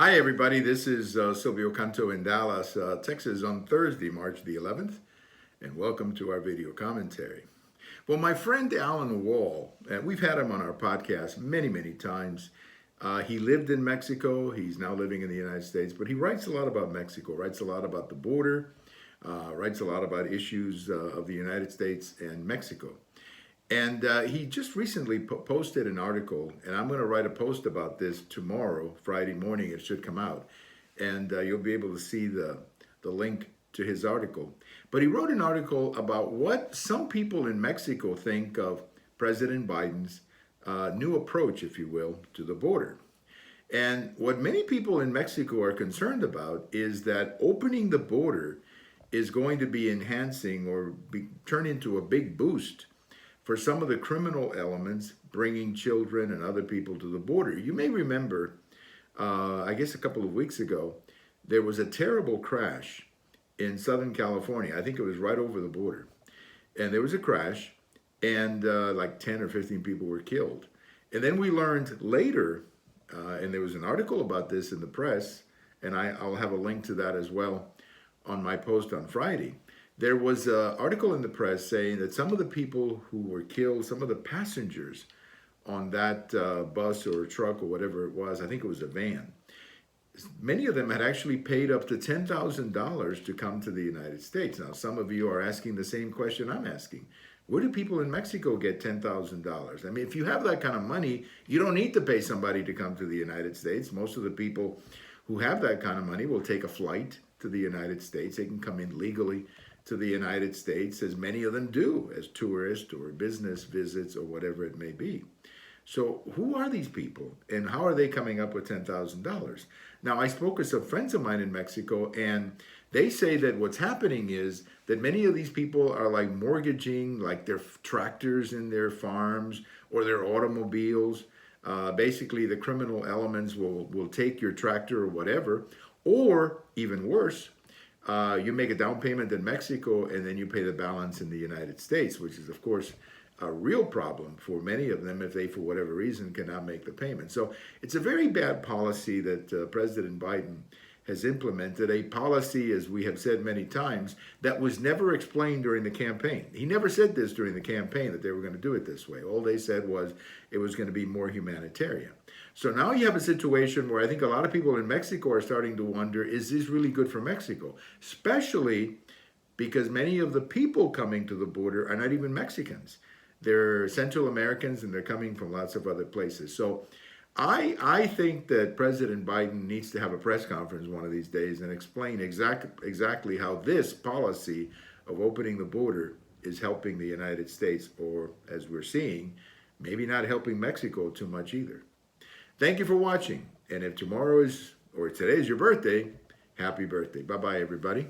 Hi, everybody. This is Silvio Canto in Dallas, Texas on Thursday, March the 11th, and welcome to our video commentary. Well, my friend Alan Wall, we've had him on our podcast many, many times. He lived in Mexico. He's now living in the United States, but he writes a lot about Mexico, writes a lot about the border, writes a lot about issues of the United States and Mexico. And he just recently posted an article, and I'm going to write a post about this tomorrow, Friday morning. It should come out, and you'll be able to see the link to his article. But he wrote an article about what some people in Mexico think of President Biden's new approach, if you will, to the border. And what many people in Mexico are concerned about is that opening the border is going to be enhancing or turn into a big boost for some of the criminal elements bringing children and other people to the border. You may remember, I guess a couple of weeks ago, there was a terrible crash in Southern California. I think it was right over the border. And there was a crash, and like 10 or 15 people were killed. And then we learned later, and there was an article about this in the press, and I'll have a link to that as well on my post on Friday. There was an article in the press saying that some of the people who were killed, some of the passengers on that bus or truck or whatever it was, I think it was a van, many of them had actually paid up to $10,000 to come to the United States. Now, some of you are asking the same question I'm asking. Where do people in Mexico get $10,000? I mean, if you have that kind of money, you don't need to pay somebody to come to the United States. Most of the people who have that kind of money will take a flight to the United States. They can come in legally to the United States, as many of them do, as tourists or business visits or whatever it may be. So who are these people and how are they coming up with $10,000? Now, I spoke with some friends of mine in Mexico, and they say that what's happening is that many of these people are like mortgaging like their tractors in their farms or their automobiles. Basically, the criminal elements will take your tractor or whatever, or even worse, you make a down payment in Mexico and then you pay the balance in the United States, which is, of course, a real problem for many of them if they, for whatever reason, cannot make the payment. So it's a very bad policy that President Biden has implemented, a policy, as we have said many times, that was never explained during the campaign. He never said this during the campaign, that they were going to do it this way. All they said was it was going to be more humanitarian. So now you have a situation where I think a lot of people in Mexico are starting to wonder, is this really good for Mexico? Especially because many of the people coming to the border are not even Mexicans. They're Central Americans, and they're coming from lots of other places. So I think that President Biden needs to have a press conference one of these days and explain exactly how this policy of opening the border is helping the United States, or as we're seeing, maybe not helping Mexico too much either. Thank you for watching. And if tomorrow is, or today is your birthday, happy birthday. Bye-bye, everybody.